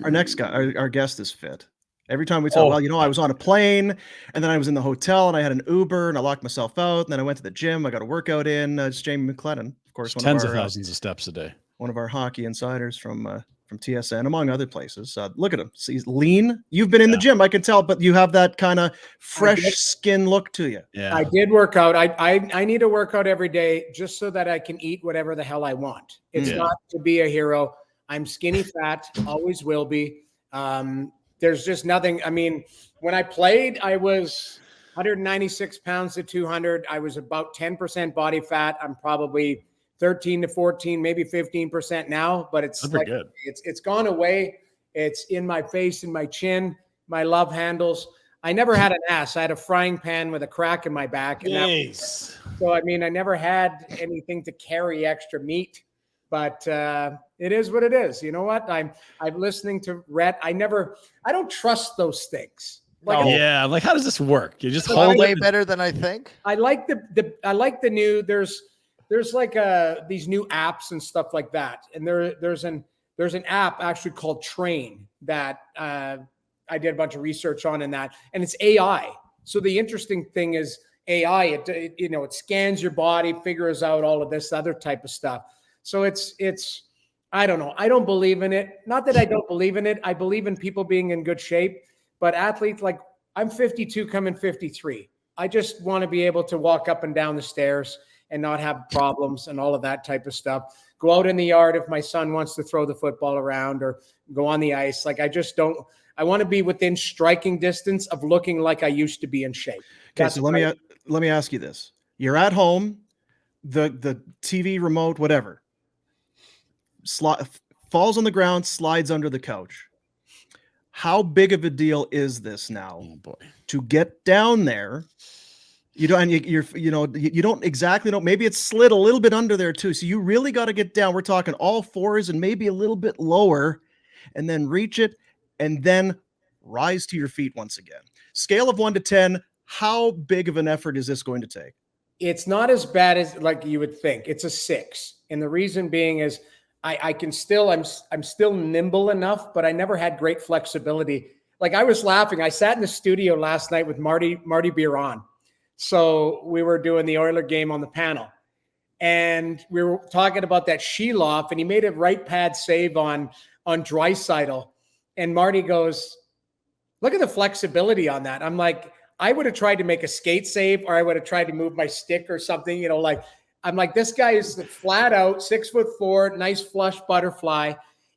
Our next guy, our guest is fit. Every time we talk, I was on a plane and then I was in the hotel and I had an Uber and I locked myself out. And then I went to the gym. I got a workout in. It's Jamie McLennan, of course, tens of thousands of steps a day. One of our hockey insiders from TSN, among other places. Look at him. See, he's lean. You've been in the gym, I can tell, but you have that kind of fresh skin look to you. Yeah. I did work out. I need to work out every day just so that I can eat whatever the hell I want. It's not to be a hero. I'm skinny fat, always will be. There's just nothing. I mean, when I played, I was 196 pounds to 200. I was about 10% body fat. I'm probably 13 to 14, maybe 15% now, but it's like, it's gone away. It's in my face, in my chin, my love handles. I never had an ass. I had a frying pan with a crack in my back. And so, I mean, I never had anything to carry extra meat, but it is what it is. You know what? I'm listening to Rhett. I don't trust those things. Like, like how does this work? You just hold way better than I think. I like the new. There's like these new apps and stuff like that, and there's an app actually called Train that I did a bunch of research on in that, and it's AI. So the interesting thing is AI. It scans your body, figures out all of this other type of stuff. So it's I don't know. I don't believe in it. Not that I don't believe in it. I believe in people being in good shape, but athletes, like, I'm 52 coming 53. I just want to be able to walk up and down the stairs and not have problems and all of that type of stuff. Go out in the yard if my son wants to throw the football around or go on the ice. Like, I want to be within striking distance of looking like I used to be in shape. Okay, so let me ask you this. You're at home, the TV remote, whatever, falls on the ground, slides under the couch. How big of a deal is this now to get down there? You don't exactly know. Maybe it's slid a little bit under there too. So you really got to get down. We're talking all fours and maybe a little bit lower, and then reach it and then rise to your feet once again. Scale of 1 to 10. How big of an effort is this going to take? It's not as bad as like you would think. It's a 6. And the reason being is I'm still nimble enough, but I never had great flexibility. Like, I was laughing. I sat in the studio last night with Marty Biron. So we were doing the Oiler game on the panel, and we were talking about that Sheloff, and he made a right pad save on Draisaitl. And Marty goes, "Look at the flexibility on that." I'm like, I would have tried to make a skate save, or I would have tried to move my stick or something, I'm like, this guy is flat out 6'4", nice flush butterfly.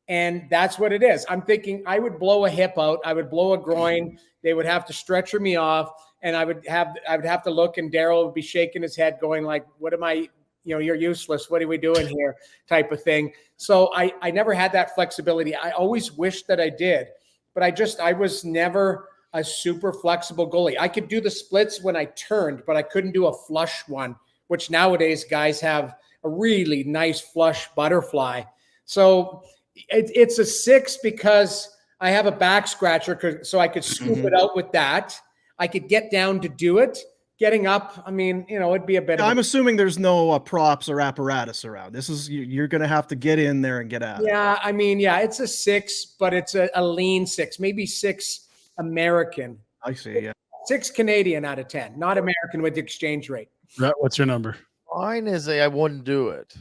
And that's what it is. I'm thinking I would blow a hip out. I would blow a groin. They would have to stretcher me off, and I would have to look, and Daryl would be shaking his head going like, what am I, you're useless. What are we doing here? Type of thing. So I never had that flexibility. I always wished that I did, but I was never a super flexible goalie. I could do the splits when I turned, but I couldn't do a flush one, which nowadays guys have a really nice flush butterfly. So it's a 6 because I have a back scratcher, so I could scoop it out with that. I could get down to do it. Getting up, I mean, it'd be a bit. I'm assuming there's no props or apparatus around. This is you're going to have to get in there and get out. Yeah, I mean, it's a 6, but it's a lean 6, maybe 6 American. I see. Yeah, 6 Canadian out of 10, not American with the exchange rate. Rhett, what's your number? Mine is I wouldn't do it.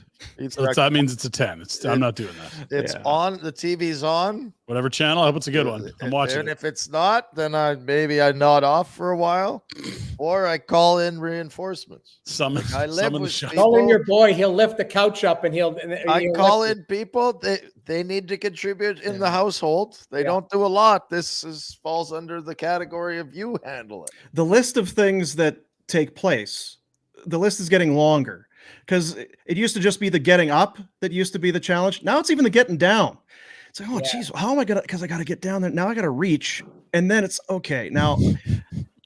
So that means it's a 10. I'm not doing that. It's on. The TV's on. Whatever channel. I hope it's a good one. I'm watching. And if it's not, then I nod off for a while, or I call in reinforcements. I live with people. Call in your boy. He'll lift the couch up, and I call in people. They need to contribute in the household. They don't do a lot. This falls under the category of you handle it. The list of things that take place. The list is getting longer because it used to just be the getting up that used to be the challenge. Now it's even the getting down. It's like, geez, how am I gonna? Because I got to get down there. Now I got to reach, and then it's okay. Now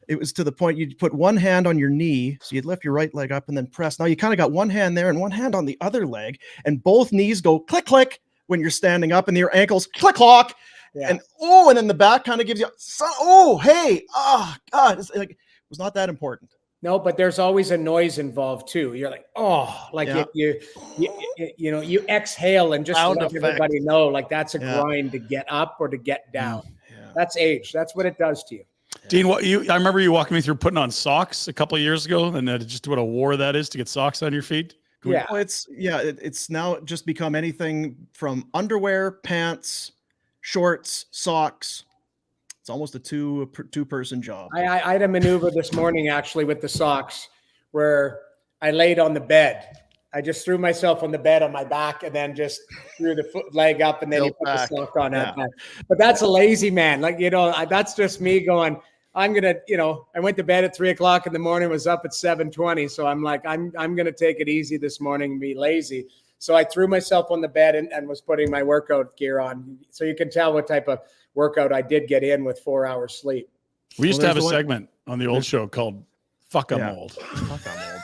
it was to the point you'd put one hand on your knee, so you'd lift your right leg up and then press. Now you kind of got one hand there and one hand on the other leg, and both knees go click click when you're standing up, and your ankles click clock, and then the back kind of gives you God, it's like, it was not that important. No, but there's always a noise involved too. You're like, oh, like you exhale and just Sound let effect. everybody know, like that's a grind to get up or to get down. Yeah. That's age. That's what it does to you. Dean, I remember you walking me through putting on socks a couple of years ago, and just what a war that is to get socks on your feet. Yeah. Well, it's now just become anything from underwear, pants, shorts, socks. It's almost a two-person job. I had a maneuver this morning actually with the socks where I laid on the bed. I just threw myself on the bed on my back and then just threw the leg up and then you put the sock on that. But that's a lazy man. Like, that's just me going, I'm going to, I went to bed at 3:00 in the morning, was up at 7:20. So I'm like, I'm going to take it easy this morning and be lazy. So I threw myself on the bed and was putting my workout gear on. So you can tell what type of workout I did get in with 4 hours sleep. We used to have a segment on the old show called Fuck I'm Old. Fuck I'm old.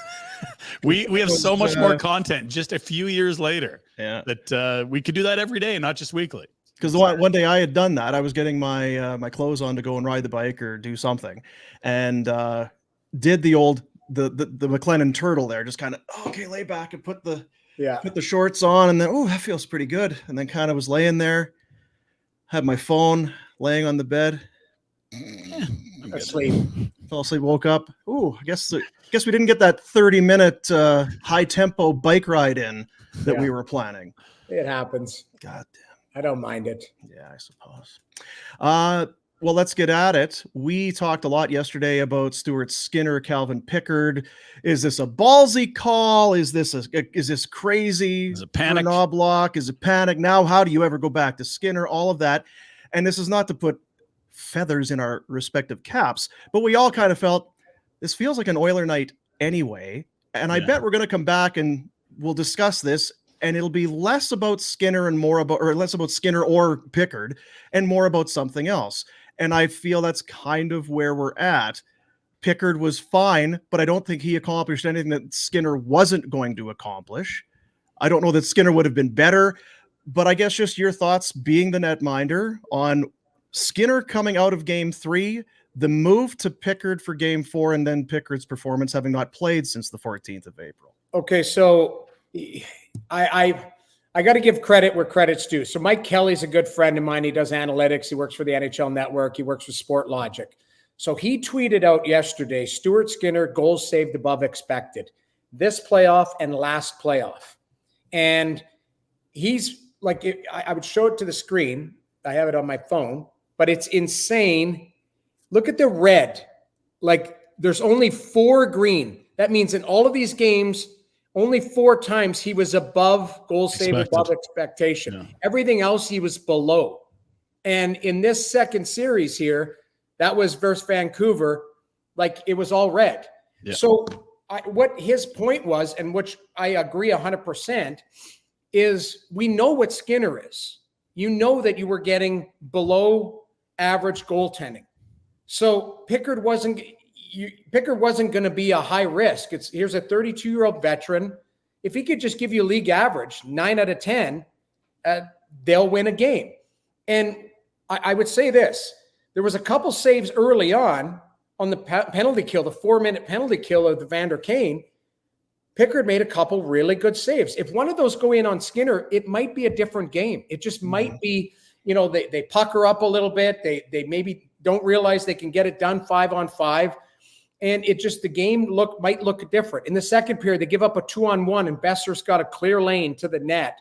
We have so much more content just a few years later that we could do that every day, not just weekly. Because one day I had done that. I was getting my my clothes on to go and ride the bike or do something, and did the McLennan turtle there. Just kind of okay, lay back and put the shorts on, and then that feels pretty good. And then kind of was laying there, had my phone laying on the bed, asleep. Fell asleep, woke up. I guess we didn't get that 30-minute high tempo bike ride in that we were planning. It happens. God damn. I don't mind it. Yeah, I suppose. Well, let's get at it. We talked a lot yesterday about Stuart Skinner, Calvin Pickard. Is this a ballsy call? Is this crazy? Is it panic? Block? Is it panic? Now, how do you ever go back to Skinner? All of that. And this is not to put feathers in our respective caps, but we all kind of felt this feels like an Oiler night anyway. And I bet we're going to come back and we'll discuss this. And it'll be less about Skinner and less about Skinner or Pickard and more about something else. And I feel that's kind of where we're at. Pickard was fine, but I don't think he accomplished anything that Skinner wasn't going to accomplish. I don't know that Skinner would have been better, but I guess just your thoughts being the netminder on Skinner coming out of game 3, the move to Pickard for game 4, and then Pickard's performance having not played since the 14th of April. Okay, so I got to give credit where credit's due. So Mike Kelly's a good friend of mine. He does analytics. He works for the NHL Network. He works with Sport Logic. So he tweeted out yesterday, Stuart Skinner, goals saved above expected, this playoff and last playoff. And he's like, I would show it to the screen. I have it on my phone, but it's insane. Look at the red. Like there's only 4 green. That means in all of these games, only 4 times he was above goal save above expectation. Yeah. Everything else he was below. And in this second series here, that was versus Vancouver, like it was all red. Yeah. So what his point was, and which I agree 100%, is we know what Skinner is. You know that you were getting below average goaltending. So Pickard wasn't going to be a high risk. Here's a 32-year-old veteran. If he could just give you a league average, 9 out of 10, they'll win a game. And I would say this. There was a couple saves early on the penalty kill, the 4-minute penalty kill of the Vander Kane. Pickard made a couple really good saves. If one of those go in on Skinner, it might be a different game. It just might be, they pucker up a little bit. They maybe don't realize they can get it done 5-on-5. And the game might look different. In the second period, they give up a 2-on-1 and Besser's got a clear lane to the net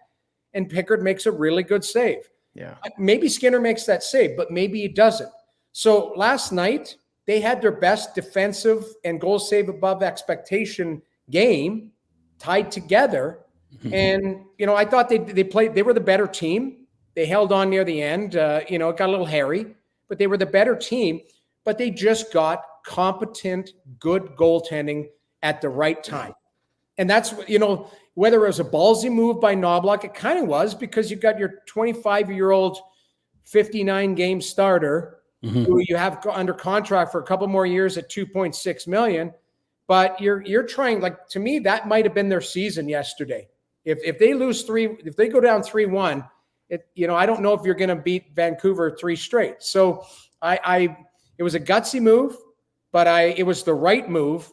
and Pickard makes a really good save. Yeah. Maybe Skinner makes that save, but maybe he doesn't. So last night, they had their best defensive and goal save above expectation game tied together. Mm-hmm. And, I thought they were the better team. They held on near the end. It got a little hairy, but they were the better team. But they just got competent, good goaltending at the right time. And that's, whether it was a ballsy move by Knobloch, it kind of was because you got your 25-year-old 59-game starter who you have under contract for a couple more years at $2.6 million. But you're trying, like, to me, that might have been their season yesterday. If they lose 3, if they go down 3-1, I don't know if you're going to beat Vancouver 3 straight. So it was a gutsy move, but it was the right move.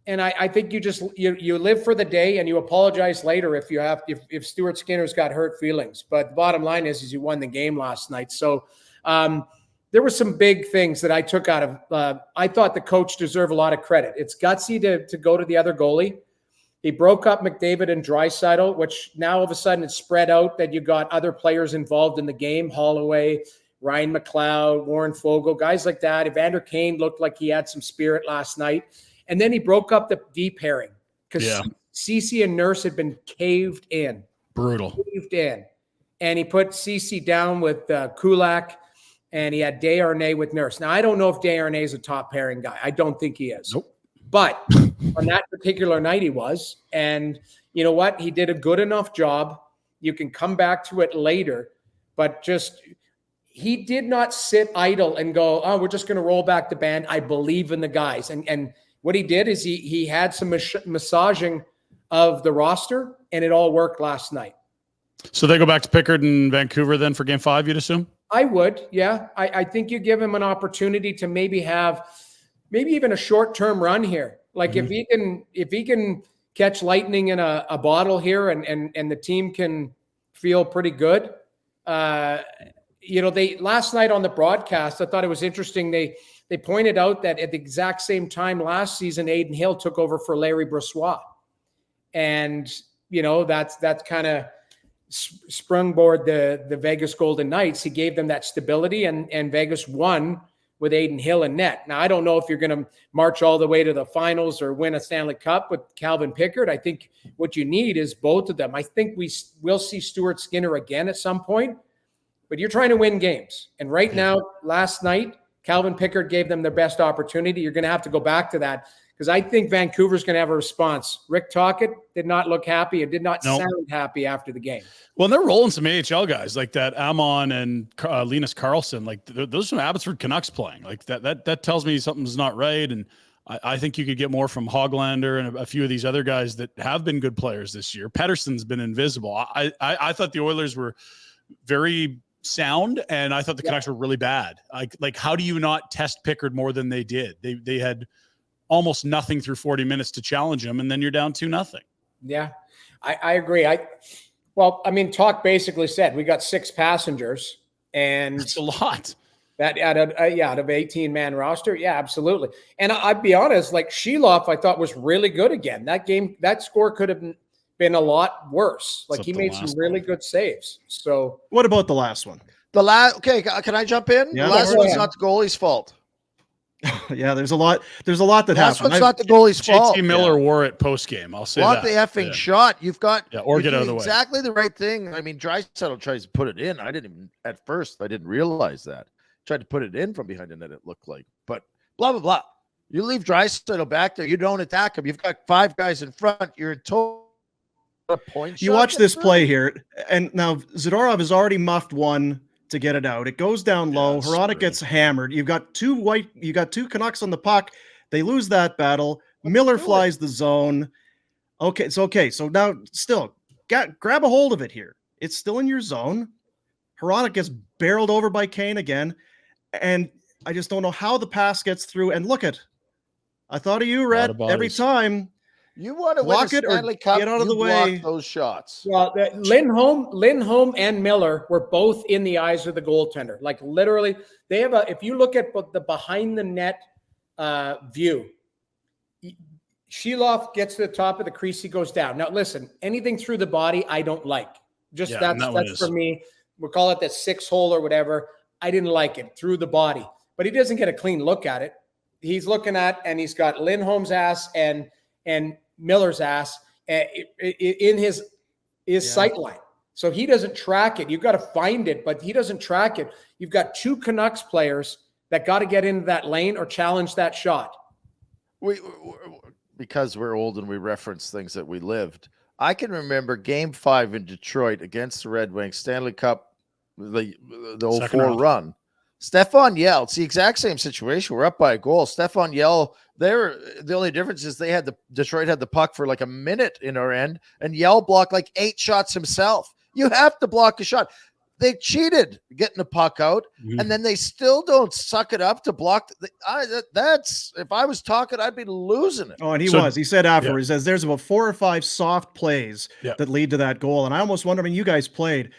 And I think you live for the day and you apologize later if Stuart Skinner's got hurt feelings. But the bottom line is you won the game last night. So there were some big things that I took out of. I thought the coach deserved a lot of credit. It's gutsy to go to the other goalie. He broke up McDavid and Draisaitl, which now all of a sudden it's spread out that you got other players involved in the game. Holloway, Ryan McLeod, Warren Fogle, guys like that. Evander Kane looked like he had some spirit last night. And then he broke up the D pairing because Ceci and Nurse had been caved in. Brutal. Caved in. And he put Ceci down with Kulak, and he had Desharnais with Nurse. Now, I don't know if Desharnais is a top pairing guy. I don't think he is. Nope. But on that particular night he was. And you know what? He did a good enough job. You can come back to it later. But he did not sit idle and go, oh, we're just going to roll back the band. I believe in the guys. And what he did is he had some massaging of the roster, and it all worked last night. So they go back to Pickard in Vancouver then for Game 5, you'd assume? I would, yeah. I think you give him an opportunity to maybe even a short-term run here. Like if he can catch lightning in a bottle here and the team can feel pretty good. They last night on the broadcast, I thought it was interesting. They pointed out that at the exact same time last season, Aiden Hill took over for Larry Brossoit. And, that's kind of sprungboard the Vegas Golden Knights. He gave them that stability and Vegas won with Aiden Hill and net. Now, I don't know if you're going to march all the way to the finals or win a Stanley Cup with Calvin Pickard. I think what you need is both of them. I think we will see Stuart Skinner again at some point, but you're trying to win games. And right now, last night, Calvin Pickard gave them their best opportunity. You're going to have to go back to that because I think Vancouver's going to have a response. Rick Tocchet did not look happy and did not sound happy after the game. Well, they're rolling some AHL guys like that Amon and Linus Karlsson. Like those are some Abbotsford Canucks playing. Like that tells me something's not right. And I think you could get more from Hoglander and a few of these other guys that have been good players this year. Pettersson's been invisible. I thought the Oilers were very sound, and I thought the Canucks were really bad. Like how do you not test Pickard more than they did? They had almost nothing through 40 minutes to challenge him, and then you're down 2-0. Yeah, I agree. Talk basically said we got 6 passengers, and that's a lot. That out of 18-man roster, yeah, absolutely. And I'd be honest, like Sheloff, I thought was really good again. That score could have been a lot worse. Like he made some really good saves. So what about the last one? Okay, can I jump in? Yeah, the last one's not the goalie's fault. Yeah, there's a lot that happened. That's not the goalie's fault. JT Miller wore it post game. I'll say block that. the effing shot. You've got or get out of the way. Exactly the right thing. I mean, Draisaitl tries to put it in. I didn't realize that. Tried to put it in from behind the net. It looked like, but blah blah blah. You leave Draisaitl back there. You don't attack him. You've got 5 guys in front. You're in total point. You watch this play here, and now Zadorov has already muffed one to get it out. It goes down low. Hronek gets hammered. You've got two Canucks on the puck. They lose that battle. Miller flies the zone. Okay, it's okay. So now still grab a hold of it here. It's still in your zone. Hronek gets barreled over by Kane again. And I just don't know how the pass gets through. And look I thought of you, Rhett, every time. You want to block win a it or Stanley Cup, get out of the way. Block those shots. Well, Lindholm and Miller were both in the eyes of the goaltender. Like literally, they have if you look at the behind the net view, Sheloff gets to the top of the crease, he goes down. Now listen, anything through the body, I don't like. That's for me. We'll call it the 6-hole or whatever. I didn't like it through the body, but he doesn't get a clean look at it. He's looking at, and he's got Lindholm's ass and Miller's ass in his sight line. So he doesn't track it. You've got to find it, but he doesn't track it. You've got 2 Canucks players that got to get into that lane or challenge that shot. Because we're old and we reference things that we lived. I can remember Game 5 in Detroit against the Red Wings, Stanley Cup, the 04 run. Stefan Yell, it's the exact same situation. We're up by a goal. Stefan Yell, the only difference is Detroit had the puck for like a minute in our end, and Yell blocked like 8 shots himself. You have to block a shot. they cheated getting the puck out, and then they still don't suck it up to block. That's if I was talking, I'd be losing it. Oh, and he said afterwards, says there's about 4 or 5 soft plays that lead to that goal. And I almost wonder, I mean, you guys played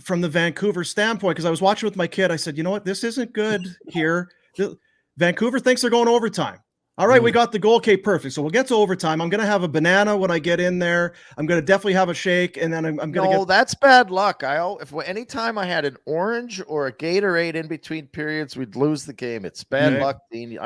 from the Vancouver standpoint, because I was watching with my kid. I said, you know what, this isn't good here. Vancouver thinks they're going overtime. All right, we got the goal. Okay, perfect. So we'll get to overtime. I'm going to have a banana when I get in there. I'm going to definitely have a shake, and then I'm going to get... that's bad luck. Anytime I had an orange or a Gatorade in between periods, we'd lose the game. It's bad luck, Dean.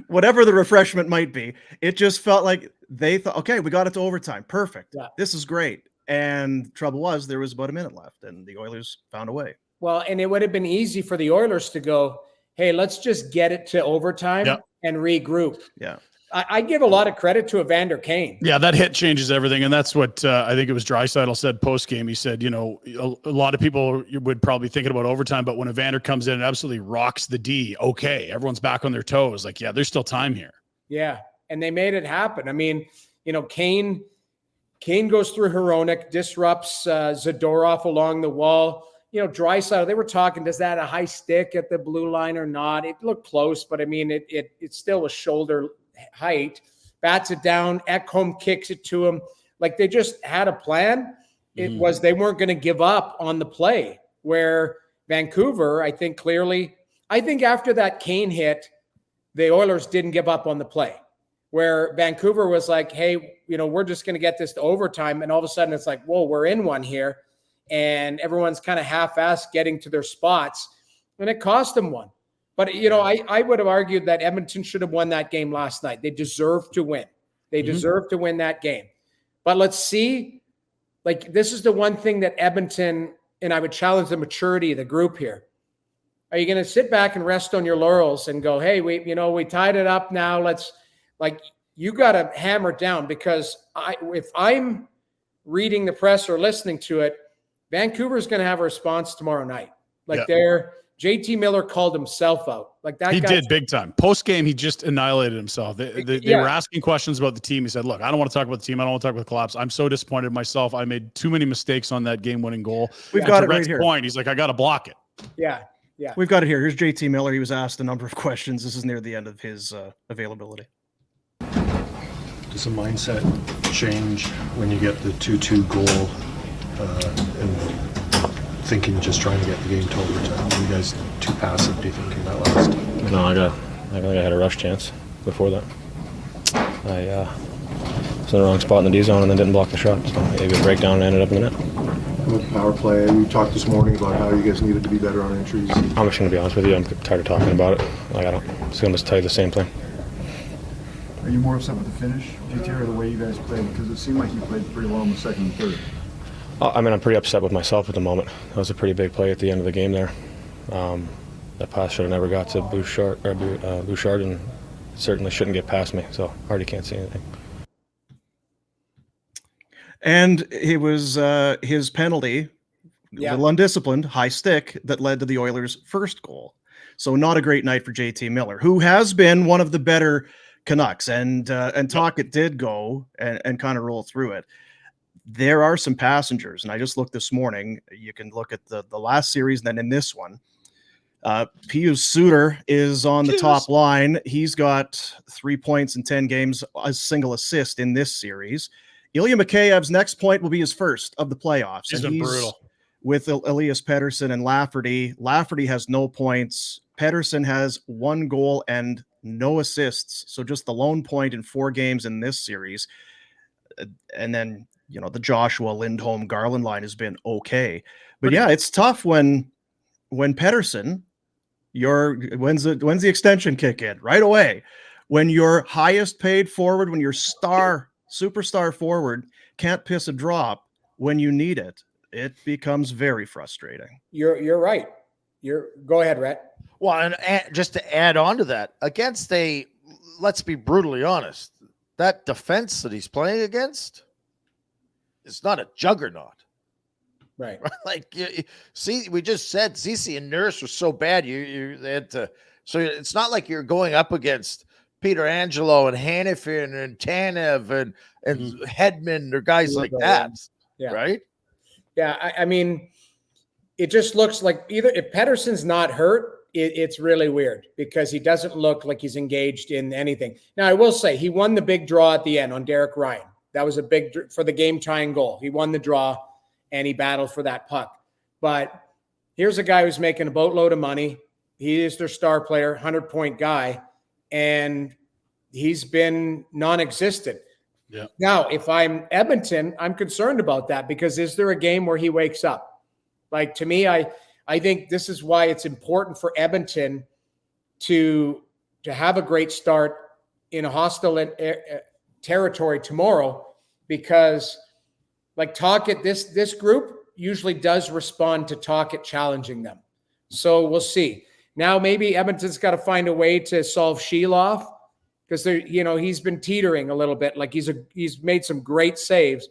Whatever the refreshment might be, it just felt like they thought, okay, we got it to overtime. Perfect. Yeah. This is great. And trouble was, there was about a minute left, and the Oilers found a way. Well, and it would have been easy for the Oilers to go, hey, let's just get it to overtime and regroup. Yeah. I give a lot of credit to Evander Kane. Yeah, that hit changes everything. And that's what I think it was Draisaitl said post-game. He said, a lot of people would probably thinking about overtime, but when Evander comes in and absolutely rocks the D, okay, everyone's back on their toes. Like, yeah, there's still time here. Yeah, and they made it happen. I mean, Kane goes through Hronek, disrupts Zadorov along the wall. Draisaitl, they were talking, does that a high stick at the blue line or not? It looked close, but I mean, it still was shoulder height. Bats it down. Ekholm kicks it to him. Like, they just had a plan. It was, they weren't going to give up on the play, where Vancouver, I think after that Kane hit, the Oilers didn't give up on the play, where Vancouver was like, hey, we're just going to get this to overtime. And all of a sudden it's like, whoa, we're in one here. And everyone's kind of half-assed getting to their spots, and it cost them one. But, I would have argued that Edmonton should have won that game last night. They deserve to win. They deserve to win that game. But let's see, this is the one thing that Edmonton, and I would challenge the maturity of the group here. Are you going to sit back and rest on your laurels and go, hey, we tied it up now. You got to hammer down, because if I'm reading the press or listening to it, Vancouver's going to have a response tomorrow night. JT Miller called himself out. He did big time. Post game, he just annihilated himself. They were asking questions about the team. He said, look, I don't want to talk about the team. I don't want to talk about the collapse. I'm so disappointed in myself. I made too many mistakes on that game-winning goal. We've got it right here. Point, he's like, I got to block it. Yeah. Yeah. We've got it here. Here's JT Miller. He was asked a number of questions. This is near the end of his availability. Does the mindset change when you get the 2-2 goal and thinking just trying to get the game to overtime? Were you guys too passive, do you think, in that last? No, I think I had a rush chance before that. I was in the wrong spot in the D zone and then didn't block the shot. So maybe a breakdown and ended up in the net. With power play, you talked this morning about how you guys needed to be better on entries. I'm just going to be honest with you. I'm tired of talking about it. I'm just going to tell you the same thing. Are you more upset with the finish, GT, or the way you guys played? Because it seemed like you played pretty well in the second and third. I'm pretty upset with myself at the moment. That was a pretty big play at the end of the game there. That pass should have never got to Bouchard, and certainly shouldn't get past me. So already can't see anything. And it was his penalty, a little undisciplined, high stick, that led to the Oilers' first goal. So not a great night for JT Miller, who has been one of the better Canucks. And Tocchet did go and kind of roll through it. There are some passengers, and I just looked this morning. You can look at the last series, and then in this one, Pius Suter is on the top line. He's got 3 points in 10 games, a single assist in this series. Ilya Mikheyev's next point will be his first of the playoffs. He's been brutal. With Elias Pettersson and Lafferty. Lafferty has no points. Pettersson has 1 goal and no assists. So just the lone point in 4 games in this series. And then, the Joshua, Lindholm, Garland line has been okay. But yeah, it's tough when Pettersson, when's the extension kick in? Right away. When your highest paid forward, when your superstar forward can't piss a drop when you need it, it becomes very frustrating. You're right. Go ahead, Rhett. Well, and just to add on to that, against let's be brutally honest, that defense that he's playing against is not a juggernaut. Right. See, we just said Ceci and Nurse were so bad. They had to. So it's not like you're going up against Peter Angelo and Hanifin and Tanev and Hedman or guys like that. Yeah. Right. Yeah. I mean, it just looks like either if Pettersson's not hurt, it's really weird because he doesn't look like he's engaged in anything. Now, I will say he won the big draw at the end on Derek Ryan. That was a big for the game-tying goal. He won the draw, and he battled for that puck. But here's a guy who's making a boatload of money. He is their star player, 100-point guy, and he's been non-existent. Yeah. Now, if I'm Edmonton, I'm concerned about that because is there a game where he wakes up? Like, to me, I think this is why it's important for Edmonton to have a great start in a hostile territory tomorrow, because like Tocchet, this group usually does respond to Tocchet challenging them. So we'll see. Now maybe Edmonton's got to find a way to solve Sheeloff because he's been teetering a little bit. Like he's made some great saves,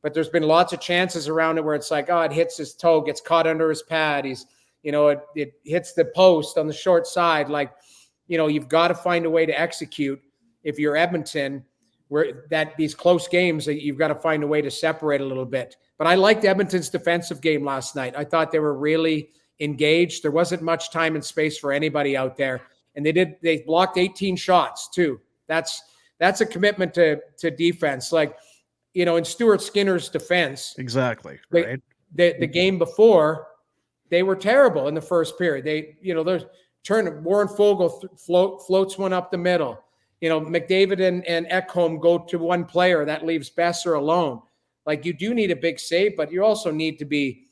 but there's been lots of chances around it where it's like, it hits his toe, gets caught under his pad. It hits the post on the short side. Like, you've got to find a way to execute if you're Edmonton, where these close games, you've got to find a way to separate a little bit. But I liked Edmonton's defensive game last night. I thought they were really engaged. There wasn't much time and space for anybody out there. And they blocked 18 shots too. That's a commitment to defense. Like, in Stuart Skinner's defense. Exactly. Right. The game before, they were terrible in the first period. Warren Fogle floats one up the middle. McDavid and Ekholm go to one player. That leaves Besser alone. Like, you do need a big save, but you also need to be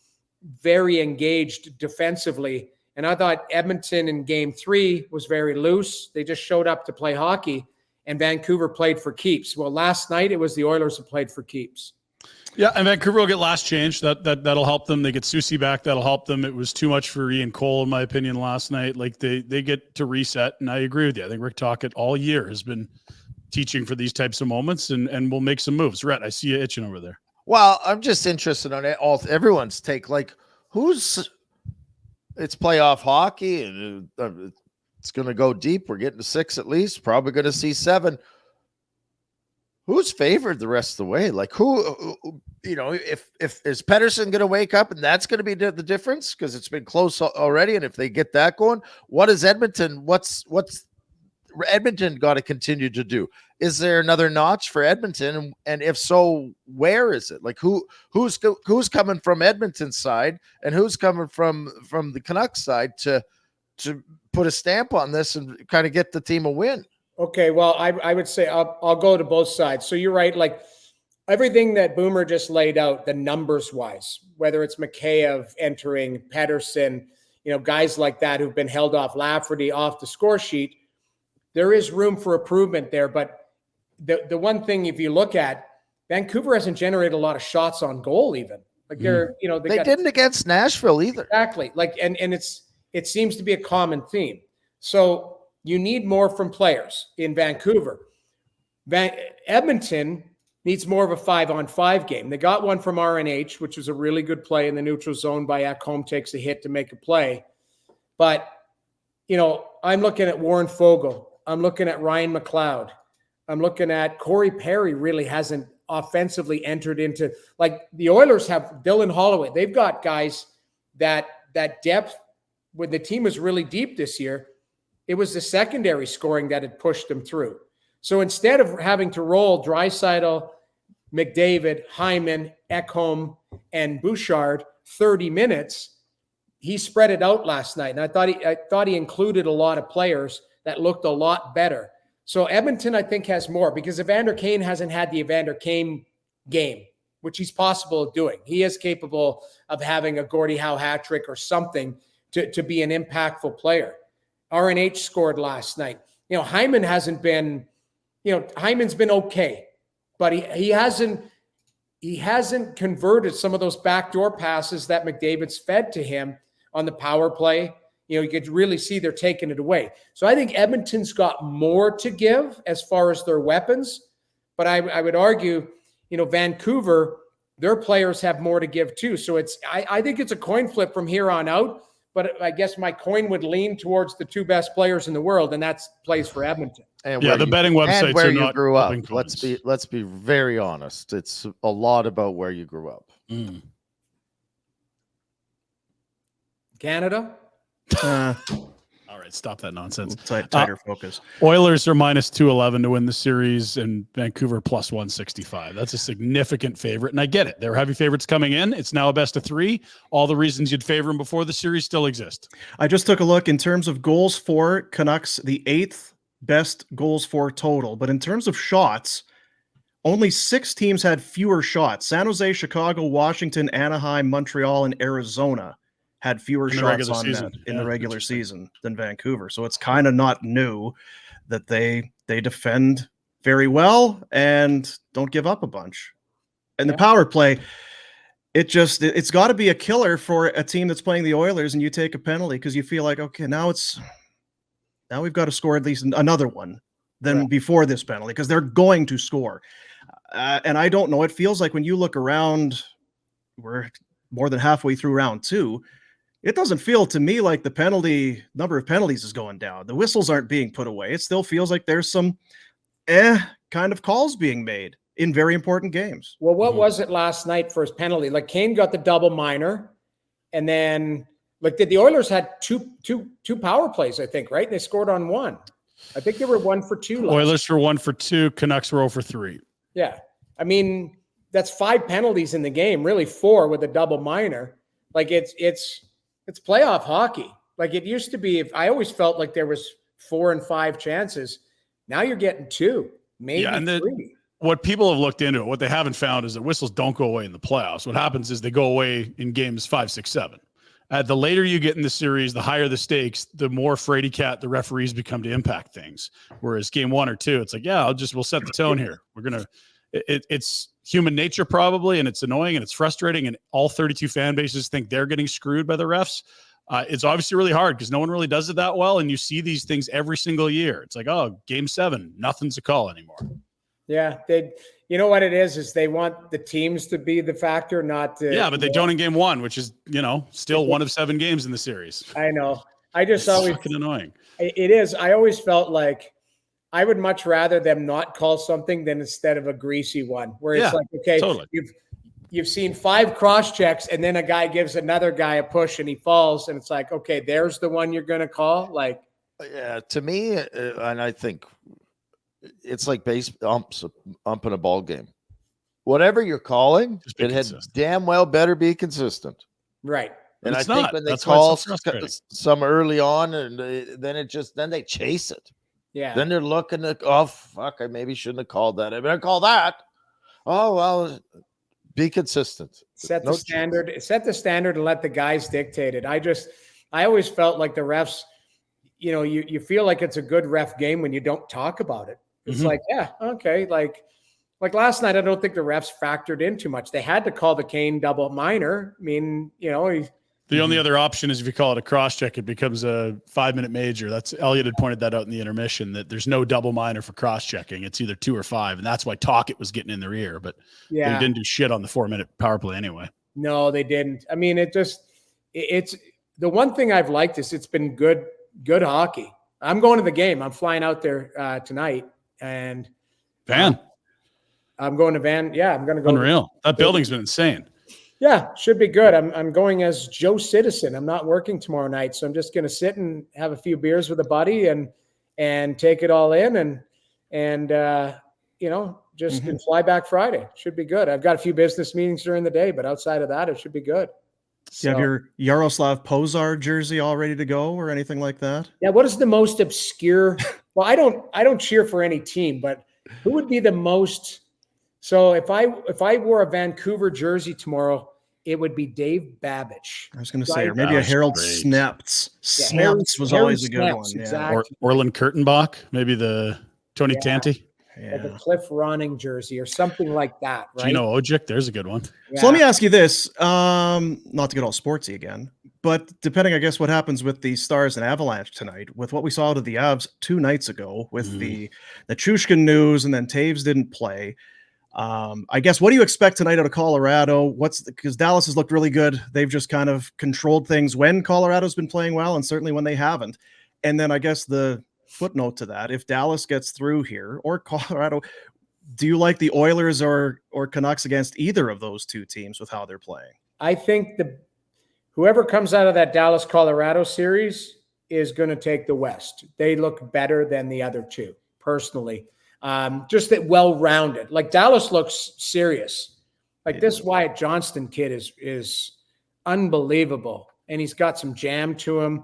very engaged defensively. And I thought Edmonton in game 3 was very loose. They just showed up to play hockey, and Vancouver played for keeps. Well, last night it was the Oilers that played for keeps. Yeah, and Vancouver will get last change. That'll help them. They get Soucy back. That'll help them. It was too much for Ian Cole, in my opinion, last night. Like, they get to reset, and I agree with you. I think Rick Tocchet all year has been teaching for these types of moments, and we'll make some moves. Rhett, I see you itching over there. Well, I'm just interested on everyone's take. Like, it's playoff hockey, and it's going to go deep. We're getting to 6 at least. Probably going to see 7. Who's favored the rest of the way? Like, if is Pettersson going to wake up and that's going to be the difference because it's been close already? And if they get that going, what is Edmonton? What's Edmonton got to continue to do? Is there another notch for Edmonton? And if so, where is it? Like, who's coming from Edmonton's side and who's coming from the Canucks side to put a stamp on this and kind of get the team a win? Okay, well, I would say I'll go to both sides. So you're right. Like, everything that Boomer just laid out, the numbers wise, whether it's Mikheyev entering, Pettersson, guys like that who've been held off, Lafferty off the score sheet, there is room for improvement there. But the one thing, if you look at, Vancouver hasn't generated a lot of shots on goal even. Like they didn't against Nashville either. Exactly. Like, and it seems to be a common theme. So you need more from players in Vancouver. Edmonton needs more of a 5-on-5 game. They got one from RNH, which was a really good play in the neutral zone by Ekholm, takes a hit to make a play. But, I'm looking at Warren Fogle. I'm looking at Ryan McLeod. I'm looking at Corey Perry really hasn't offensively entered into, like, the Oilers have Dylan Holloway. They've got guys that depth when the team was really deep this year. It was the secondary scoring that had pushed them through. So instead of having to roll Draisaitl, McDavid, Hyman, Ekholm, and Bouchard 30 minutes, he spread it out last night. And I thought he included a lot of players that looked a lot better. So Edmonton, I think, has more because Evander Kane hasn't had the Evander Kane game, which he's possible of doing. He is capable of having a Gordie Howe hat trick or something to be an impactful player. RNH scored last night. Hyman hasn't been, Hyman's been okay, but he hasn't converted some of those backdoor passes that McDavid's fed to him on the power play. You could really see they're taking it away. So I think Edmonton's got more to give as far as their weapons, but I would argue, Vancouver, their players have more to give too. So I think it's a coin flip from here on out. But I guess my coin would lean towards the 2 best players in the world, and that's plays for Edmonton. And the betting websites where are you not grew up. coins. Let's be very honest. It's a lot about where you grew up. Canada. All right, stop that nonsense. Tighter focus. Oilers are minus 211 to win the series, and Vancouver plus 165. That's a significant favorite, and I get it. They were heavy favorites coming in. It's now a best of 3. All the reasons you'd favor them before the series still exist. I just took a look in terms of goals for Canucks, the 8th best goals for total. But in terms of shots, only 6 teams had fewer shots. San Jose, Chicago, Washington, Anaheim, Montreal, and Arizona had fewer shots on net in the regular season than Vancouver. So it's kind of not new that they defend very well and don't give up a bunch. And the power play, it's got to be a killer for a team that's playing the Oilers and you take a penalty because you feel like, okay, now we've got to score at least another one than before this penalty because they're going to score. And I don't know, it feels like when you look around, we're more than halfway through round 2. It doesn't feel to me like the number of penalties is going down. The whistles aren't being put away. It still feels like there's some kind of calls being made in very important games. Well, what was it last night for his penalty? Like Kane got the double minor, and then the Oilers had two power plays, I think, right? And they scored on 1. I think they were 1 for 2. Oilers were 1 for 2. Canucks were 0 for 3. Yeah. I mean, that's 5 penalties in the game, really 4 with a double minor. Like it's playoff hockey. Like it used to be, I always felt like there was 4 and 5 chances. Now you're getting 2, maybe 3. What people have looked into, what they haven't found is that whistles don't go away in the playoffs. What happens is they go away in games 5, 6, 7. The later you get in the series, the higher the stakes, the more fraidy cat the referees become to impact things. Whereas game 1 or 2, it's like, we'll set the tone here. It's human nature probably, and it's annoying and it's frustrating, and all 32 fan bases think they're getting screwed by the refs. It's obviously really hard because no one really does it that well, and you see these things every single year. It's like, game 7, nothing's a call anymore. Yeah, you know what it is they want the teams to be the factor, not the. Yeah, but they don't in game 1, which is still 1 of 7 games in the series. I know. I just always fucking annoying. It is. I always felt like I would much rather them not call something than instead of a greasy one where it's like, okay, totally. You've seen 5 cross checks and then a guy gives another guy a push and he falls and it's like, okay, there's the one you're going to call. Like, yeah, to me, and I think it's like umping a ball game. Whatever you're calling, it had damn well better be consistent. Right. And I think when they call some early on and then they chase it. Yeah. Then they're looking at, oh, fuck, I maybe shouldn't have called that. I better call that. Oh, well, be consistent. Set the standard and let the guys dictate it. I always felt like the refs, you feel like it's a good ref game when you don't talk about it. It's like, yeah, okay. Like last night, I don't think the refs factored in too much. They had to call the Kane double minor. I mean, the only other option is if you call it a cross check, it becomes a 5-minute major. That's Elliott had pointed that out in the intermission, that there's no double minor for cross checking. It's either 2 or 5. And that's why Tocchet was getting in their ear, but they didn't do shit on the 4-minute power play anyway. No, they didn't. I mean, it's the one thing I've liked is it's been good hockey. I'm going to the game. I'm flying out there tonight and Van. I'm going to Van. Yeah. I'm going to go. Unreal. That building's been insane. Yeah, should be good. I'm going as Joe Citizen. I'm not working tomorrow night, so I'm just going to sit and have a few beers with a buddy and take it all in and can fly back Friday. Should be good. I've got a few business meetings during the day, but outside of that, it should be good. Do you have your Yaroslav Pozar jersey all ready to go or anything like that? Yeah. What is the most obscure? Well, I don't cheer for any team, but who would be the most? So if I wore a Vancouver jersey tomorrow, it would be Dave Babbage. I was going to say, or maybe a Harold Snepts. Yeah, Snepts was always a good one. Yeah. Exactly. Orland Kurtenbach, maybe the Tony Tanti. Like a Cliff Ronning jersey or something like that, right? Gino Ojic, there's a good one. Yeah. So let me ask you this, not to get all sportsy again, but depending, I guess, what happens with the Stars and Avalanche tonight, with what we saw out of the Avs 2 nights ago with the Chushkin news and then Taves didn't play. I guess, what do you expect tonight out of Colorado? Because Dallas has looked really good. They've just kind of controlled things when Colorado's been playing well, and certainly when they haven't. And then I guess the footnote to that, if Dallas gets through here or Colorado, do you like the Oilers or Canucks against either of those 2 teams with how they're playing? I think whoever comes out of that Dallas-Colorado series is going to take the West. They look better than the other two, personally. Just that well-rounded. Like Dallas looks serious. Like this Wyatt Johnston kid is unbelievable. And he's got some jam to him.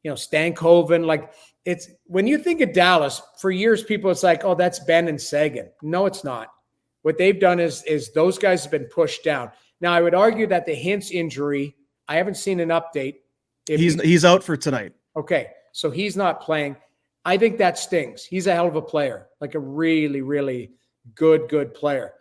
You know, Stankoven, like it's when you think of Dallas, for years, people, it's like, oh, that's Ben and Sagan. No, it's not. What they've done is those guys have been pushed down. Now, I would argue that the Hintz injury, I haven't seen an update. He's out for tonight. Okay, so he's not playing. I think that stings. He's a hell of a player, like a really, really good player.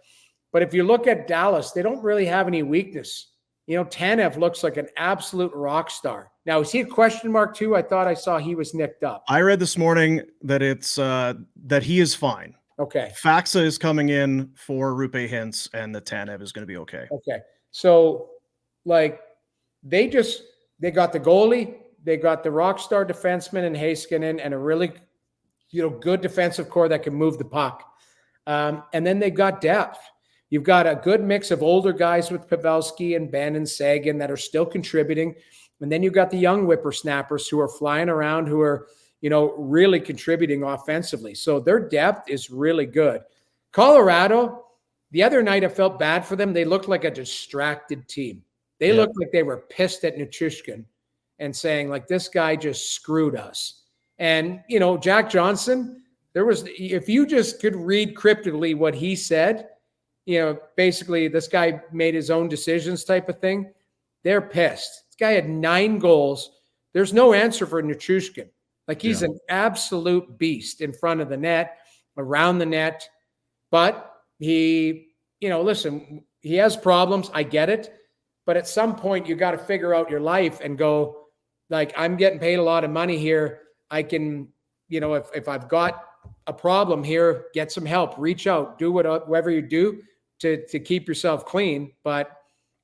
But if you look at Dallas, they don't really have any weakness. You know, Tanev looks like an absolute rock star. Now, is he a question mark too? I thought I saw he was nicked up. I read this morning that it's that he is fine. Okay. Faxa is coming in for Rupe Hintz, and the Tanev is going to be okay. Okay. So, like, they got the goalie, they got the rock star defenseman in Heiskanen, and a really, good defensive core that can move the puck. And then they got depth. You've got a good mix of older guys with Pavelski and Ben and Sagan that are still contributing. And then you've got the young whippersnappers who are flying around, who are, really contributing offensively. So their depth is really good. Colorado, the other night I felt bad for them. They looked like a distracted team. They looked like they were pissed at Nichushkin and saying, like, this guy just screwed us. And, Jack Johnson, if you just could read cryptically what he said, basically this guy made his own decisions type of thing. They're pissed. This guy had 9 goals. There's no answer for Nichushkin. Like, he's an absolute beast in front of the net, around the net. But he, listen, he has problems. I get it. But at some point, you got to figure out your life and go, like, I'm getting paid a lot of money here. I can, if I've got a problem here, get some help, reach out, do whatever you do to keep yourself clean. But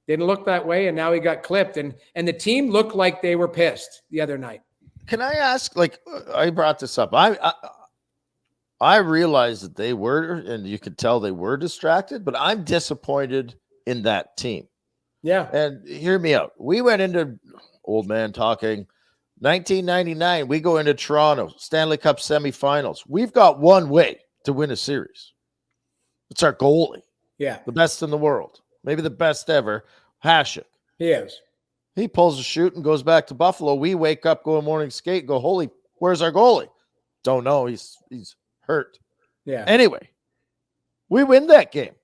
didn't look that way, and now he got clipped. And the team looked like they were pissed the other night. Can I ask, like, I brought this up. I realized that they were, and you could tell they were distracted, but I'm disappointed in that team. Yeah. And hear me out. We went into, old man talking, 1999, we go into Toronto, Stanley Cup semifinals. We've got one way to win a series. It's our goalie. Yeah. The best in the world. Maybe the best ever. Hasek. He is. He pulls a shoot and goes back to Buffalo. We wake up, go morning skate, go, holy, where's our goalie? Don't know. He's hurt. Yeah. Anyway, we win that game.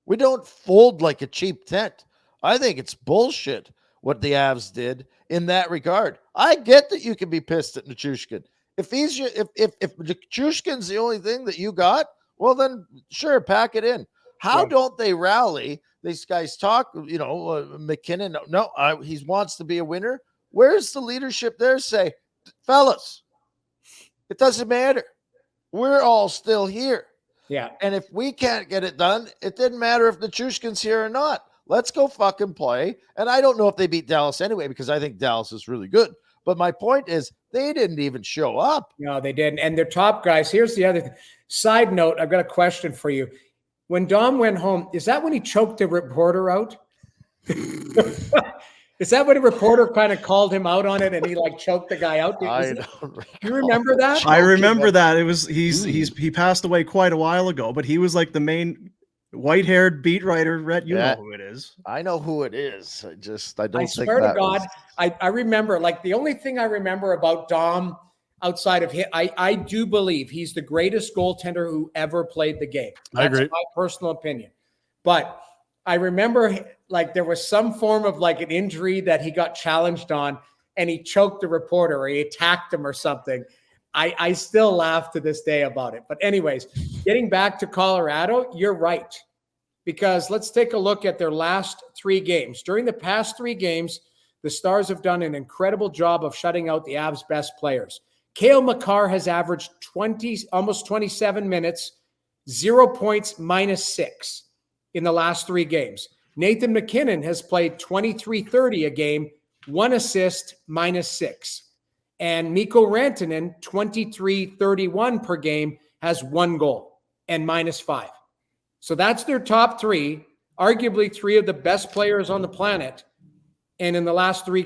We don't fold like a cheap tent. I think it's bullshit what the Avs did in that regard. I get that you can be pissed at Nichushkin. If Nichushkin's the only thing that you got, well then sure, pack it in. How don't they rally? These guys talk, McKinnon. No, he wants to be a winner. Where's the leadership there? Say, fellas, it doesn't matter. We're all still here. Yeah. And if we can't get it done, it didn't matter if Nichushkin's here or not. Let's go fucking play. And I don't know if they beat Dallas anyway, because I think Dallas is really good. But my point is, they didn't even show up. No, they didn't. And their top guys, here's the other thing. Side note, I've got a question for you. When Dom went home, is that when he choked the reporter out? Is that when a reporter kind of called him out on it and he like choked the guy out? You remember that? I remember that. It was he passed away quite a while ago, but he was like the main white-haired beat writer. Rhett, you know who it is. I know who it is. I don't think swear to God, I remember, like, the only thing I remember about Dom outside of him, I do believe he's the greatest goaltender who ever played the game. I agree. That's my personal opinion. But I remember, like, there was some form of like an injury that he got challenged on and he choked the reporter or he attacked him or something. I still laugh to this day about it. But anyways, getting back to Colorado, you're right. Because let's take a look at their last 3 games. During the past 3 games, the Stars have done an incredible job of shutting out the Avs' best players. Cale Makar has averaged almost 27 minutes, 0 points, -6 in the last 3 games. Nathan McKinnon has played 23-30 a game, 1 assist, -6. And Mikko Rantanen, 23-31 per game, has 1 goal and -5. So that's their top 3, arguably 3 of the best players on the planet. And in the last three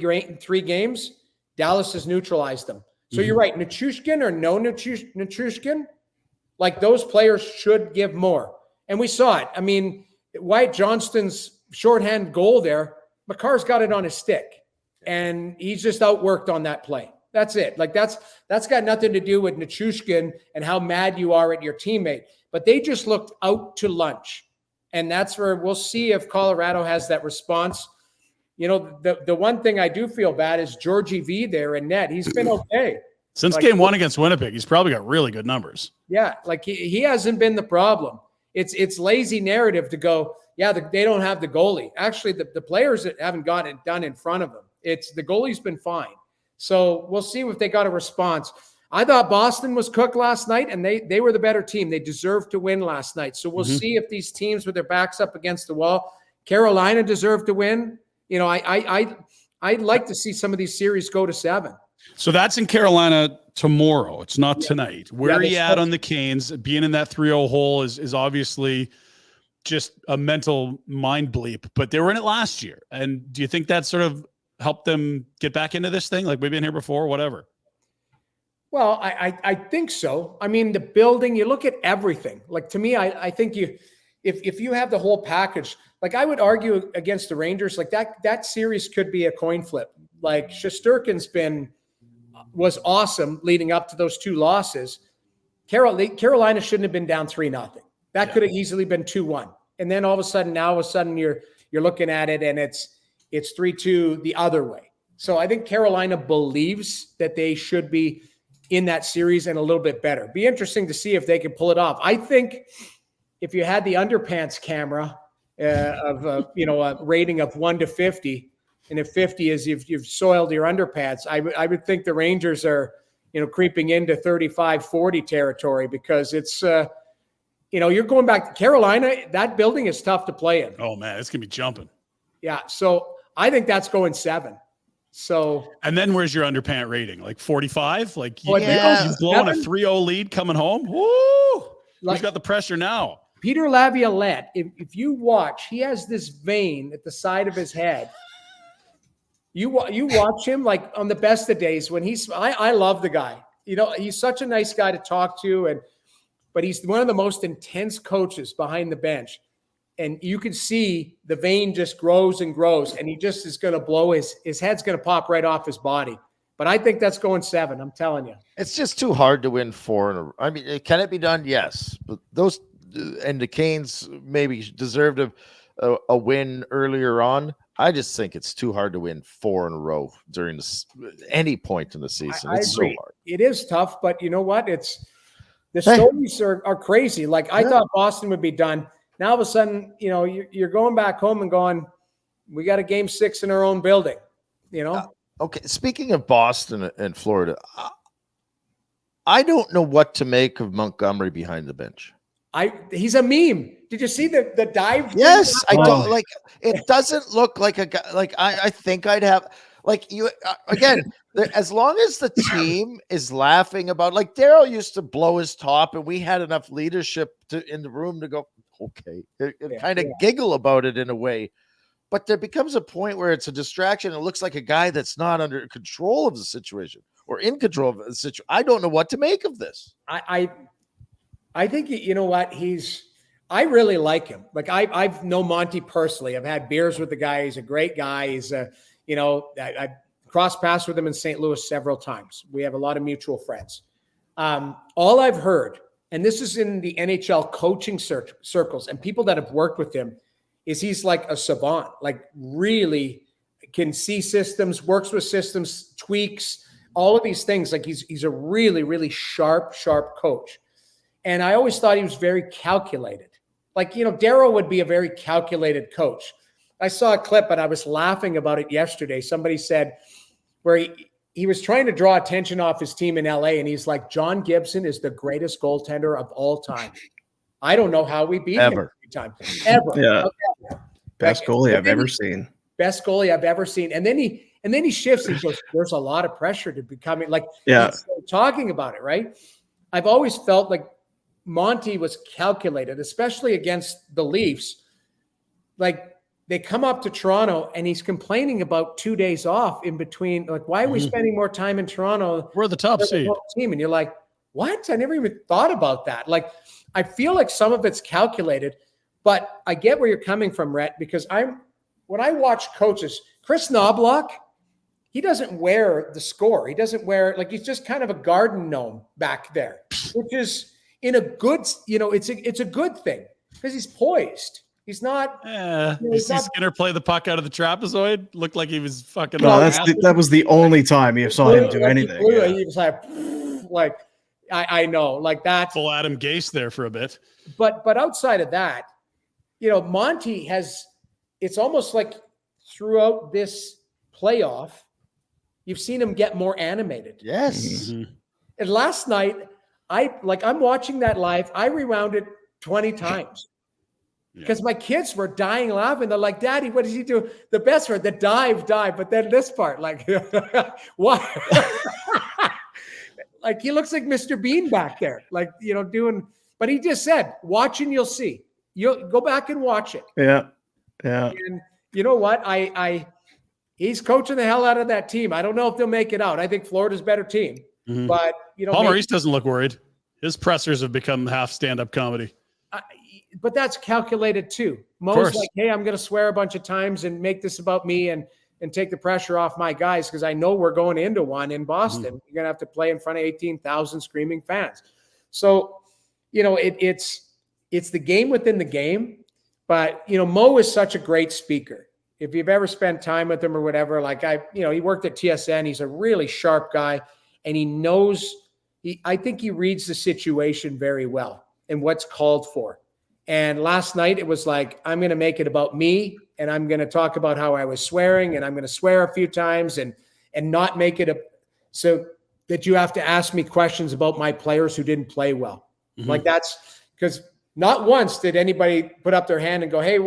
games, Dallas has neutralized them. So you're right. Nichushkin or no Nichushkin, like those players should give more. And we saw it. I mean, Wyatt Johnston's shorthand goal there, Makar's got it on his stick. And he's just outworked on that play. That's it. Like that's got nothing to do with Nichushkin and how mad you are at your teammate. But they just looked out to lunch. And that's where we'll see if Colorado has that response. You know, the one thing I do feel bad is Georgie V there in net. He's been okay. Since game one against Winnipeg, he's probably got really good numbers. Yeah, like he hasn't been the problem. It's lazy narrative to go, they don't have the goalie. Actually, the players that haven't got it done in front of them. It's the goalie's been fine. So we'll see if they got a response. I thought Boston was cooked last night, and they were the better team. They deserved to win last night. So we'll see if these teams with their backs up against the wall. Carolina deserved to win. You know, I'd like to see some of these series go to 7. So that's in Carolina tomorrow. It's not tonight. Where are you at on the Canes? Being in that 3-0 hole is obviously just a mental mind bleep, but they were in it last year. And do you think that sort of helped them get back into this thing? Like we've been here before, whatever. Well, I think so. I mean, the building, you look at everything. Like to me, I think if you have the whole package, like I would argue against the Rangers, like that series could be a coin flip. Like Shesterkin's was awesome leading up to those 2 losses. Carolina shouldn't have been down 3-0. That could have easily been 2-1. And then all of a sudden, you're looking at it and it's 3-2 the other way. So I think Carolina believes that they should be in that series and a little bit better. Be interesting to see if they can pull it off. I think if you had the underpants camera of a rating of 1 to 50, and if 50 is you've soiled your underpants, I would think the Rangers are creeping into 35-40 territory because it's you're going back to Carolina. That building is tough to play in. Oh man, it's gonna be jumping. Yeah, so I think that's going 7. So and then where's your underpant rating? Like 45? Like you've blown a 3-0 lead coming home. Woo! Who's got the pressure now? Peter Laviolette, if you watch, he has this vein at the side of his head. You watch him like on the best of days when I love the guy. He's such a nice guy to talk to, but he's one of the most intense coaches behind the bench. And you can see the vein just grows and grows, and he just is going to blow his head's going to pop right off his body. But I think that's going 7. I'm telling you. It's just too hard to win 4. I mean, can it be done? Yes. But those and the Canes maybe deserved a win earlier on. I just think it's too hard to win 4 in a row during any point in the season. It's so hard. It is tough, but you know what? The stories are crazy. Like I thought Boston would be done. Now all of a sudden, you're going back home and going, we got a game 6 in our own building, Okay. Speaking of Boston and Florida, I don't know what to make of Montgomery behind the bench. He's a meme. Did you see the dive? Yes, I don't like. It doesn't look like a guy. Like I think I'd have like you again. As long as the team is laughing about, like Daryl used to blow his top, and we had enough leadership in the room to go, okay, kind of giggle about it in a way. But there becomes a point where it's a distraction. It looks like a guy that's not under control of the situation or in control of the situation. I don't know what to make of this. I think, you know what, I really like him. Like I've known Monty personally. I've had beers with the guy. He's a great guy. He's I crossed paths with him in St. Louis several times. We have a lot of mutual friends. All I've heard, and this is in the NHL coaching circles and people that have worked with him, is he's like a savant, like really can see systems, works with systems, tweaks, all of these things. Like he's a really, really sharp coach. And I always thought he was very calculated. Like, Daryl would be a very calculated coach. I saw a clip and I was laughing about it yesterday. Somebody said where he was trying to draw attention off his team in LA. And he's like, John Gibson is the greatest goaltender of all time. I don't know how we beat him every time. Ever. Yeah. Okay. Best goalie I've ever seen. Best goalie I've ever seen. And then he shifts and goes, there's a lot of pressure to becoming like, talking about it, right? I've always felt like Monty was calculated, especially against the Leafs. Like they come up to Toronto and he's complaining about 2 days off in between. Like, why are we spending more time in Toronto? We're the top seed team. And you're like, what? I never even thought about that. Like, I feel like some of it's calculated, but I get where you're coming from, Rhett, because when I watch coaches, Chris Knobloch, he doesn't wear the score. He doesn't wear, like, he's just kind of a garden gnome back there, which is in a good, it's a good thing because he's poised. He's not. You see Skinner play the puck out of the trapezoid? Looked like he was fucking. No, that was the only time you saw him do anything. He was like, I know, like that. Full Adam Gase there for a bit. But outside of that, Monty has. It's almost like throughout this playoff, you've seen him get more animated. Yes. Mm-hmm. And last night, I'm watching that live. I rewound it 20 times. Because my kids were dying laughing. They're like, Daddy, what does he do? The best part, the dive. But then this part, like, what? Like, he looks like Mr. Bean back there, like, doing. But he just said, watch and you'll see. You'll go back and watch it. Yeah. And you know what? He's coaching the hell out of that team. I don't know if they'll make it out. I think Florida's a better team. Mm-hmm. But, Paul Maurice doesn't look worried. His pressers have become half stand-up comedy. But that's calculated too. Mo's like, hey, I'm going to swear a bunch of times and make this about me and take the pressure off my guys because I know we're going into one in Boston. Mm-hmm. You're going to have to play in front of 18,000 screaming fans. So, it's the game within the game. But, Mo is such a great speaker. If you've ever spent time with him or whatever, like he worked at TSN. He's a really sharp guy and he knows, I think he reads the situation very well and what's called for. And last night it was like, I'm going to make it about me and I'm going to talk about how I was swearing and I'm going to swear a few times and not make it so that you have to ask me questions about my players who didn't play well. Mm-hmm. Like that's because not once did anybody put up their hand and go, hey,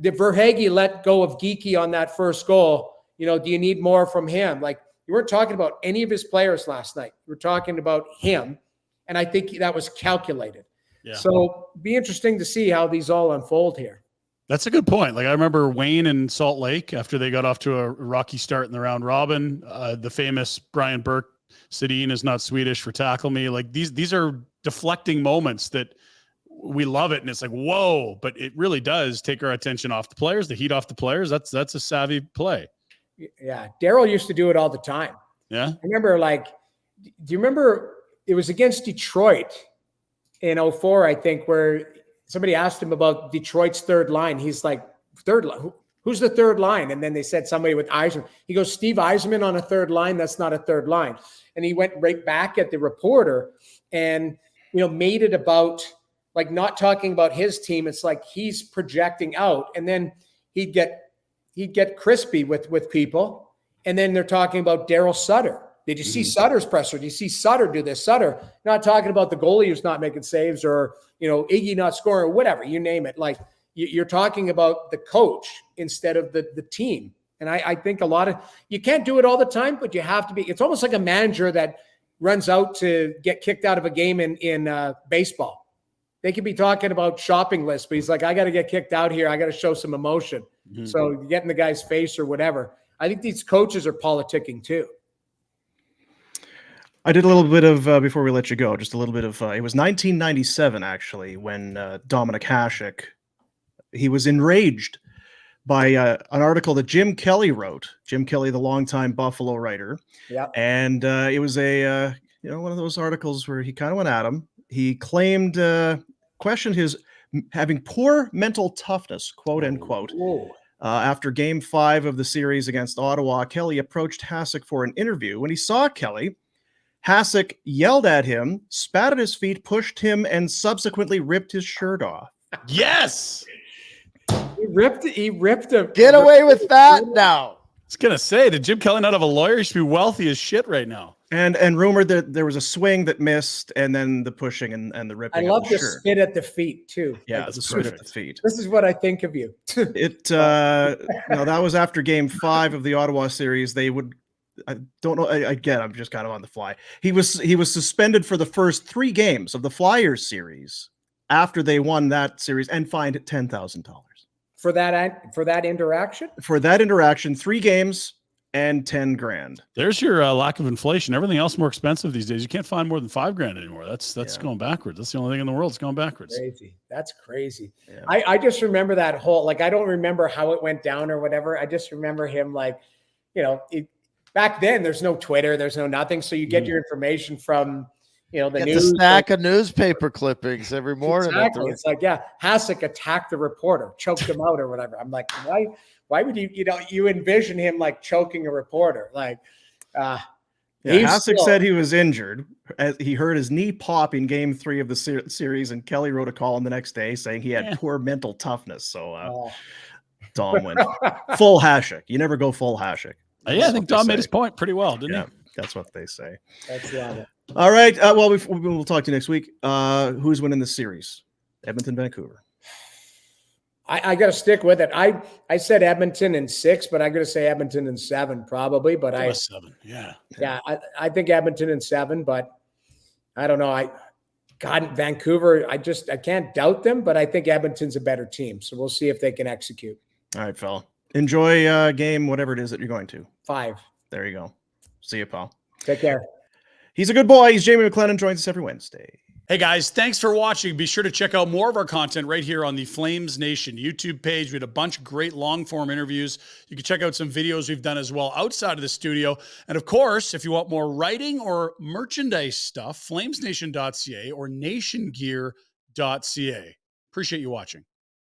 did Verhaeghe let go of Geekie on that first goal? Do you need more from him? Like you weren't talking about any of his players last night. You were talking about him. And I think that was calculated. Yeah. So be interesting to see how these all unfold here. That's a good point. Like I remember Wayne and Salt Lake after they got off to a rocky start in the round robin, the famous Brian Burke, Sedin is not Swedish for tackle me. Like these are deflecting moments that we love it. And it's like, whoa, but it really does take our attention off the players, the heat off the players. That's a savvy play. Yeah. Daryl used to do it all the time. Yeah. I remember do you remember it was against Detroit in 2004, I think, where somebody asked him about Detroit's third line. He's like, third line? Who's the third line? And then they said somebody with Yzerman. He goes, Steve Yzerman on a third line? That's not a third line. And he went right back at the reporter and, made it about, like, not talking about his team. It's like he's projecting out. And then he'd get crispy with people. And then they're talking about Daryl Sutter. Did you see Sutter's presser? Did you see Sutter do this? Sutter, not talking about the goalie who's not making saves or, Iggy not scoring or whatever, you name it. Like you're talking about the coach instead of the team. And I think you can't do it all the time, but you have to be. It's almost like a manager that runs out to get kicked out of a game in baseball. They could be talking about shopping lists, but he's like, I got to get kicked out here. I got to show some emotion. Mm-hmm. So you get in the guy's face or whatever. I think these coaches are politicking too. I did a little bit of, before we let you go, just a little bit of, it was 1997, actually, when Dominic Hasek, he was enraged by an article that Jim Kelly wrote. Jim Kelly, the longtime Buffalo writer. Yeah. And it was one of those articles where he kind of went at him. He claimed, questioned his having poor mental toughness, quote unquote. After Game 5 of the series against Ottawa, Kelly approached Hasek for an interview. When he saw Kelly, Hasek yelled at him, spat at his feet, pushed him, and subsequently ripped his shirt off. Yes! He ripped him. Get away with that now. I was going to say, did Jim Kelly not have a lawyer? He should be wealthy as shit right now. And rumored that there was a swing that missed and then the pushing and the ripping. I love the shirt. Spit at the feet too. Yeah, the spit at the feet. This is what I think of you. That was after Game 5 of the Ottawa series. I don't know. Again, I'm just kind of on the fly. He was suspended for the first 3 games of the Flyers series after they won that series and fined $10,000. for that interaction. For that interaction, 3 games and 10 grand. There's your lack of inflation. Everything else more expensive these days. You can't find more than $5 grand anymore. That's going backwards. That's the only thing in the world that's going backwards. Crazy. That's crazy. Yeah. I just remember that whole, like, I don't remember how it went down or whatever. I just remember him, like, back then there's no Twitter, there's no nothing. So you get your information from, the Get news. the stack of newspaper clippings every morning. Exactly. It's like, Hasek attacked the reporter, choked him out or whatever. I'm like, why would you envision him like choking a reporter? Like, Hasek said he was injured. He hurt his knee pop in game 3 of the series, and Kelly wrote a column the next day saying he had poor mental toughness. So Dom went full Hasek. You never go full Hasek. I think Dom made his point pretty well, didn't he? That's what they say. That's it. All right. Well, we'll talk to you next week. Who's winning this series? Edmonton, Vancouver. I got to stick with it. I said Edmonton in 6, but I'm going to say Edmonton in 7 probably. But 7. Yeah. I think Edmonton in 7, but I don't know. Vancouver, I can't doubt them, but I think Edmonton's a better team. So we'll see if they can execute. All right, fella. Enjoy game, whatever it is that you're going to. 5. There you go. See you, pal. Take care. He's a good boy. He's Jamie McLennan. Joins us every Wednesday. Hey guys, thanks for watching. Be sure to check out more of our content right here on the Flames Nation YouTube page. We had a bunch of great long form interviews. You can check out some videos we've done as well outside of the studio. And of course, if you want more writing or merchandise stuff, flamesnation.ca or nationgear.ca. Appreciate you watching.